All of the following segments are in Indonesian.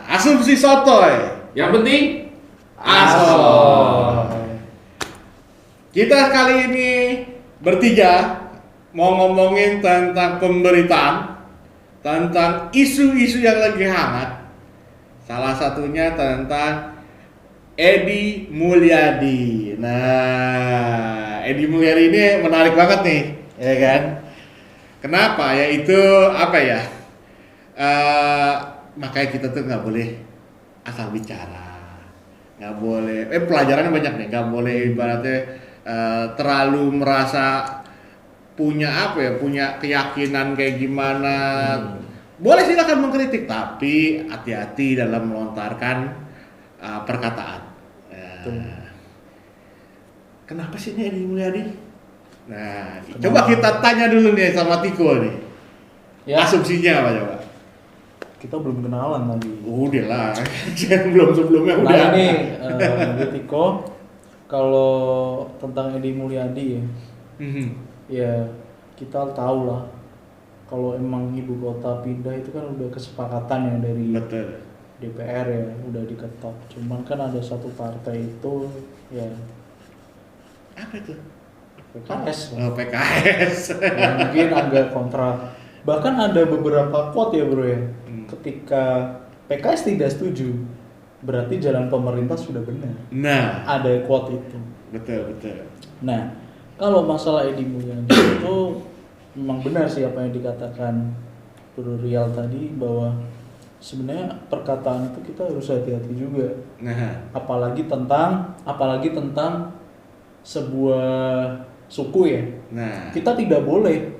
Asumsi sotoy. Yang penting Asoy. Kita kali ini bertiga mau ngomongin tentang pemberitaan, tentang isu-isu yang lagi hangat. Salah satunya tentang Edi Mulyadi. Nah, Edi Mulyadi ini menarik banget nih, ya kan? Kenapa? Yaitu apa ya? Makanya kita tuh nggak boleh asal bicara, nggak boleh. Pelajarannya banyak nih, nggak boleh ibaratnya terlalu merasa punya apa ya, punya keyakinan kayak gimana. Boleh silakan mengkritik, tapi hati-hati dalam melontarkan perkataan. Kenapa sih ini Edi Mulyadi? Nah, coba kita tanya dulu nih sama Tiko nih. Ya. Asumsinya apa coba? Kita belum kenalan tadi. Udah lah, belum sebelumnya Nah udah. ini gue Tiko, kalau tentang Edi Mulyadi ya, ya kita tahu lah kalau emang ibu kota pindah itu kan udah kesepakatan ya dari Betul. DPR ya, udah diketok. Cuman kan ada satu partai itu ya Apa itu? PKS Oh, PKS. ya, mungkin agak kontra. Bahkan ada beberapa quote ya bro ya, ketika PKS tidak setuju berarti jalan pemerintah sudah benar. Nah, Ada quote itu. betul. Nah, kalau masalah Edi Mulyadi itu memang benar sih apa yang dikatakan Bro Rial tadi, bahwa sebenarnya perkataan itu kita harus hati-hati juga. Nah, Apalagi tentang sebuah suku ya. nah. Kita tidak boleh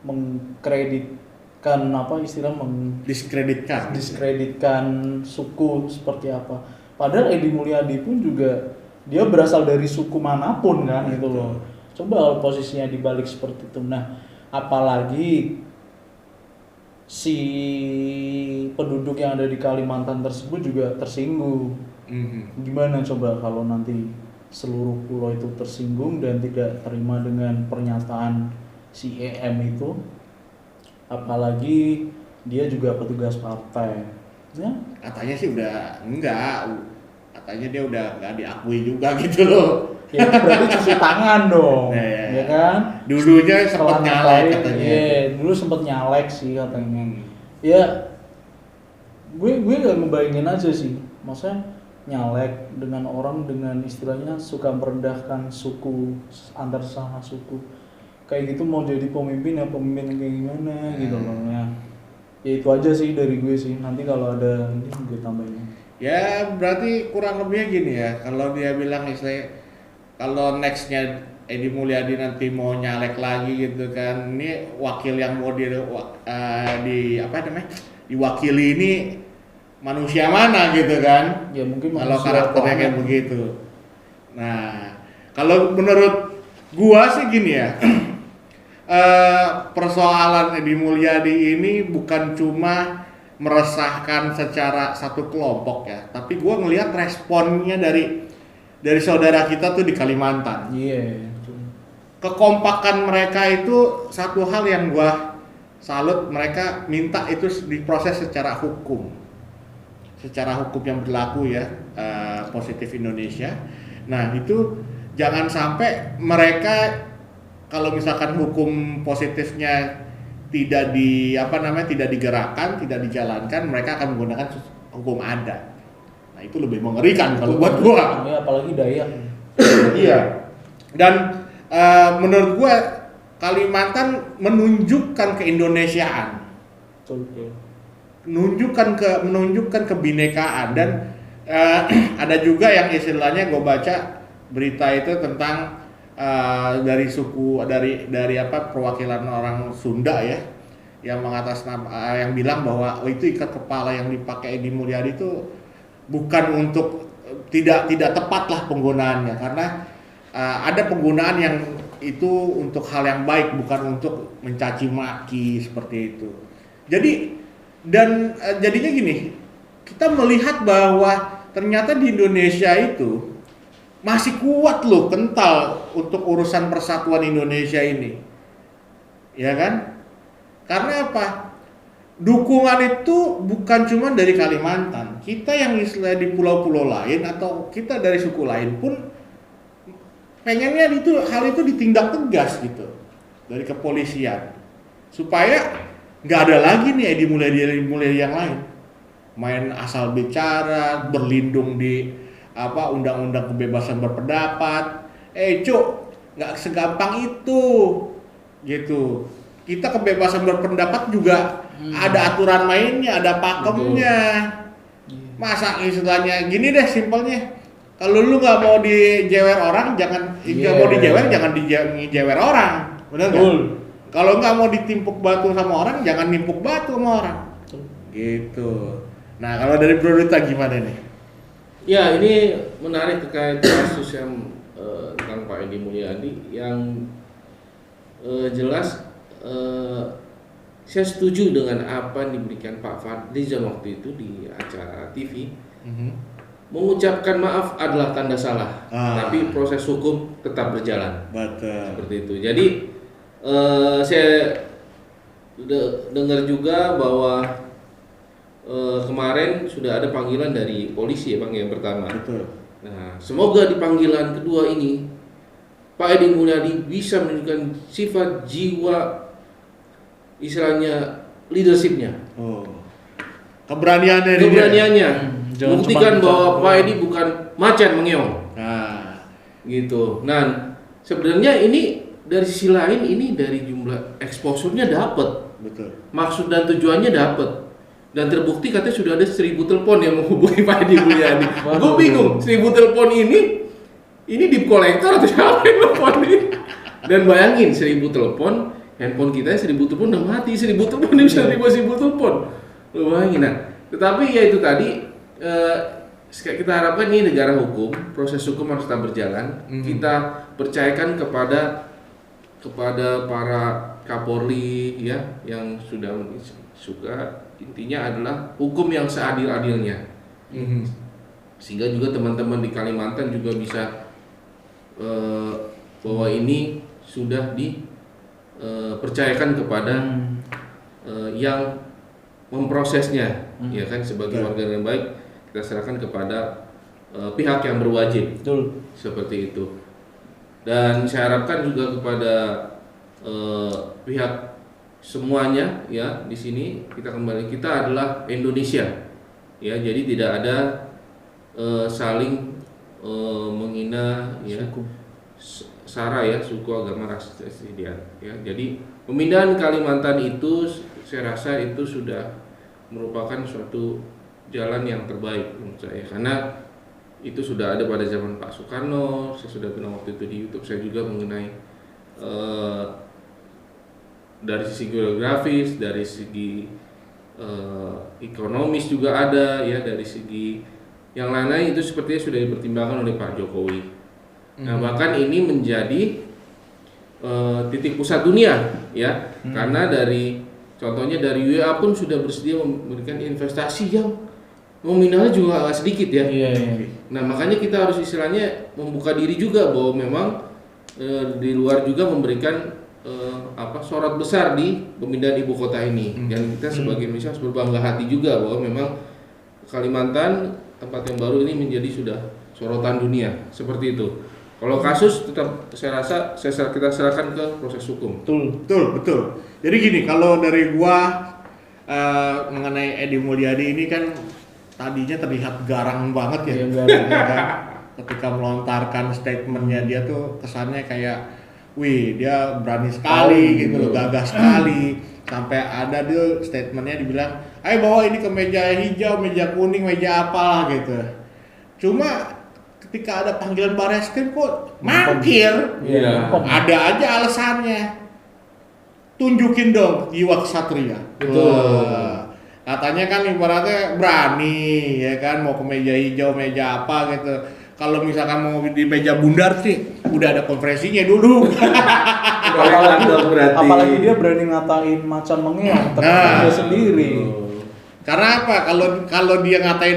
mengkreditkan apa istilah diskreditkan suku seperti apa. Padahal Edi Mulyadi pun juga dia berasal dari suku manapun kan gitu loh. Coba kalau posisinya dibalik seperti itu. Nah, apalagi si penduduk yang ada di Kalimantan tersebut juga tersinggung. Gimana coba kalau nanti seluruh pulau itu tersinggung dan tidak terima dengan pernyataan si EM itu, apalagi dia juga petugas partai ya? Katanya sih udah enggak. Katanya dia udah enggak diakui juga gitu loh. Ya itu berarti cuci tangan dong. Ya kan? Dulunya sempat Setelah nyalek ngapain, katanya. iya, dulu sempat nyalek sih katanya. Ya gue nggak ngebayangin aja sih, maksudnya nyalek dengan orang dengan istilahnya suka merendahkan suku antar sesama suku, kayak gitu mau jadi pemimpin ya pemimpin kayak gimana gitu loh ya. Ya itu aja sih dari gue sih, nanti kalau ada ini gue tambahin. Ya berarti kurang lebihnya gini ya. Kalau dia bilang istilahnya kalau nextnya Edi Mulyadi nanti mau nyalek lagi gitu kan, ini wakil yang mau di apa namanya diwakili ini manusia mana gitu kan? Ya mungkin Kalau manusia karakternya kayak keuangan. begitu. Nah, kalau menurut gua sih gini ya. Persoalan Edi Mulyadi ini bukan cuma meresahkan secara satu kelompok ya, tapi gua ngelihat responnya dari saudara kita tuh di Kalimantan. Iya. Kekompakan mereka itu satu hal yang gua salut. Mereka minta itu diproses secara hukum yang berlaku ya, positif Indonesia. Nah itu jangan sampai mereka kalau misalkan hukum positifnya tidak digerakkan, tidak dijalankan, mereka akan menggunakan hukum adat. Nah itu lebih mengerikan kalau buat gua. Ya, apalagi Dayak. Iya. Dan menurut gua Kalimantan menunjukkan keindonesiaan, Betul. menunjukkan kebinekaan. Dan ada juga yang istilahnya gue baca berita itu tentang dari suku dari apa perwakilan orang Sunda ya, yang yang bilang bahwa itu ikat kepala yang dipakai Edi Mulyadi itu bukan untuk tidak tepat lah penggunaannya, karena ada penggunaan yang itu untuk hal yang baik, bukan untuk mencaci maki seperti itu. Jadinya gini, kita melihat bahwa ternyata di Indonesia itu masih kuat loh, kental untuk urusan persatuan Indonesia ini, ya kan? Karena apa? dukungan itu bukan cuma dari Kalimantan. Kita yang istilah di pulau-pulau lain atau kita dari suku lain pun pengennya hal itu ditindak tegas gitu dari kepolisian supaya nggak ada lagi nih Edi Mulyadi yang lain main asal bicara, berlindung di undang-undang kebebasan berpendapat. Cuk, nggak segampang itu gitu. Kita kebebasan berpendapat juga ada aturan mainnya, ada pakemnya. Masa istilahnya gini deh simpelnya, kalau lu nggak mau dijewer orang nggak mau dijewer orang, benar nggak? Kalau nggak mau ditimpuk batu sama orang, jangan nimpuk batu sama orang. Gitu. Nah, kalau dari Bro Duta gimana nih? Ya, ini menarik terkait kasus yang tentang Pak Edi Mulyadi yang jelas saya setuju dengan apa yang diberikan Pak Fadlizon waktu itu di acara TV. Mengucapkan maaf adalah tanda salah, tapi proses hukum tetap berjalan. Betul. Seperti itu. Jadi saya dengar juga bahwa kemarin sudah ada panggilan dari polisi ya Bang yang pertama. Betul. Nah, semoga di panggilan kedua ini Pak Edi Mulyadi bisa menunjukkan sifat jiwa istilahnya leadershipnya. Keberaniannya. Buktikan bahwa Pak Edi bukan macan mengeong. Nah, gitu. Nah, sebenarnya ini dari sisi lain ini dari jumlah exposure-nya dapat. betul. Maksud dan tujuannya dapat. Dan terbukti katanya sudah ada 1000 telepon yang menghubungi Pak Edi Mulyadi. Gue bingung, 1000 telepon ini deep collector atau siapa yang telepon ini? Dan bayangin 1000 telepon, handphone kita 1000 telepon udah mati, 1000 telepon dia bisa terima 1000 telepon. Lo bayangin. Nah, tetapi ya itu tadi kita harapkan ini negara hukum, proses hukum harus tetap berjalan. Kita percayakan kepada para Kapolri ya yang sudah suka, intinya adalah hukum yang seadil-adilnya. Sehingga juga teman-teman di Kalimantan juga bisa bahwa ini sudah dipercayakan kepada yang memprosesnya, ya kan, sebagai warga yang baik kita serahkan kepada pihak yang berwajib. Betul. Seperti itu. Dan saya harapkan juga kepada pihak semuanya ya di sini kita adalah Indonesia ya, jadi tidak ada saling menghina ya, sara ya, suku, agama, ras ya. Jadi pemindahan Kalimantan itu saya rasa itu sudah merupakan suatu jalan yang terbaik menurut saya, karena itu sudah ada pada zaman Pak Soekarno. Saya sudah bilang waktu itu di YouTube saya juga mengenai dari sisi geografis, dari segi ekonomis juga ada ya, dari segi yang lain-lain itu sepertinya sudah dipertimbangkan oleh Pak Jokowi. Nah, bahkan ini menjadi titik pusat dunia ya, karena contohnya dari UEA pun sudah bersedia memberikan investasi yang nominalnya juga agak sedikit ya. Nah, makanya kita harus istilahnya membuka diri juga bahwa memang di luar juga memberikan sorot besar di pemindahan ibu kota ini. Dan kita sebagai Indonesia harus berbangga hati juga bahwa memang Kalimantan, tempat yang baru ini menjadi sudah sorotan dunia seperti itu. Kalau kasus tetap saya rasa kita serahkan ke proses hukum. Betul. Jadi gini, kalau dari gua mengenai Edi Mulyadi ini kan tadinya terlihat garang banget ya, kan? Ketika melontarkan statementnya dia tuh kesannya kayak, wih dia berani sekali gitu loh, gagah sekali. Sampai ada dia statementnya dibilang, ayo bawa ini ke meja hijau, meja kuning, meja apalah gitu. Cuma ketika ada panggilan Barreskrim kok mangkir, ada aja alasannya. Tunjukin dong jiwa kesatria. Katanya kan ibaratnya berani ya kan, mau ke meja hijau, meja apa gitu. Kalau misalkan mau di meja bundar sih udah ada konferensinya dulu. apalagi dia berani ngatain macan mengeong terhadap dia sendiri. Karena apa? Kalau dia ngatain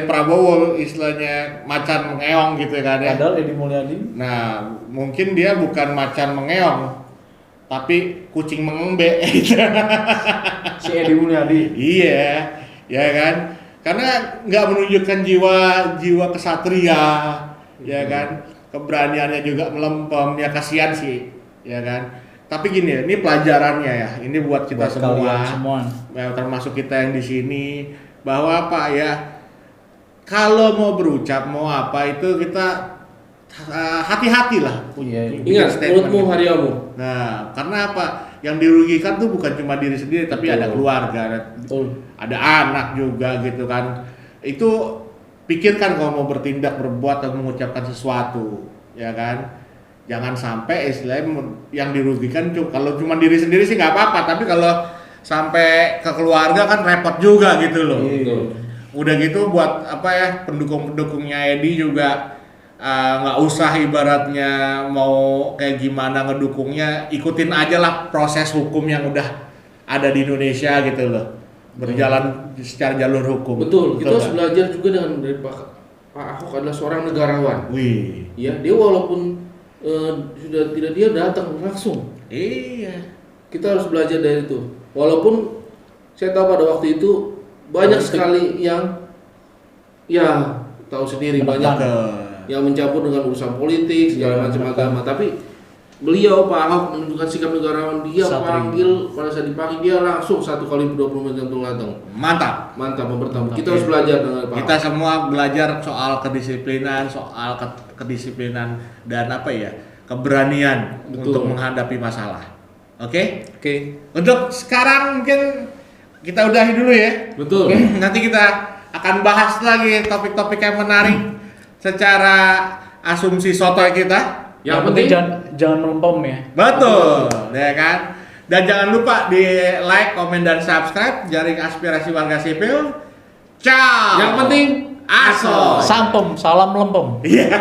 Prabowo istilahnya macan mengeong gitu kan ya. Padahal Edi Mulyadi. Nah, mungkin dia bukan macan mengeong. tapi kucing mengembe. Si Edi Mulyadi. Iya, ya kan? Karena nggak menunjukkan jiwa kesatria, ya kan? Keberaniannya juga melempem, ya kasihan sih, ya kan? Tapi gini ya, ini pelajarannya ya, ini buat kita Buat kalian semua, semua. ya, termasuk kita yang di sini, bahwa apa ya? Kalau mau berucap, mau apa itu kita hati-hati lah. Iya. Ingat, Statement mulutmu gitu. hariamu. Nah, karena apa? Yang dirugikan tuh bukan cuma diri sendiri, tapi Betul. ada keluarga, Betul. ada anak juga gitu kan. Itu pikirkan kalau mau bertindak, berbuat atau mengucapkan sesuatu, ya kan? Jangan sampai istilahnya yang dirugikan kalau cuma diri sendiri sih nggak apa-apa, tapi kalau sampai ke keluarga kan repot juga gitu loh. Iya. Udah gitu buat apa ya, pendukung-pendukungnya Edi juga nggak usah ibaratnya mau kayak gimana ngedukungnya, ikutin aja lah proses hukum yang udah ada di Indonesia gitu loh, berjalan secara jalur hukum. Betul, kita harus kan? belajar juga dari Pak Ahok adalah seorang negarawan. Wih, Ya, dia walaupun sudah tidak, dia datang langsung. iya, Kita harus belajar dari itu. Walaupun saya tahu pada waktu itu banyak sekali yang ya tahu sendiri, banyak yang mencampur dengan urusan politik segala macam agama, tapi beliau Pak Ahok menunjukkan sikap negarawan. Dia Satria. panggil, pada saat dipanggil dia langsung 1 kali 20 menit langsung datang. mantap. Mantap, mempertamu. Kita harus belajar dengan Pak Kita Ahok. semua belajar soal kedisiplinan, soal kedisiplinan dan apa ya, keberanian Betul. untuk menghadapi masalah. Oke? Oke, Untuk sekarang mungkin kita udahi dulu ya. betul. Nanti kita akan bahas lagi topik-topik yang menarik secara asumsi sotoy kita. Yang penting penting jangan melempem ya. Betul, ya kan? Dan jangan lupa di like, komen, dan subscribe Jaring Aspirasi Warga Sipil. Ciao. yang penting Aso. Sampem, salam melempem. Iya.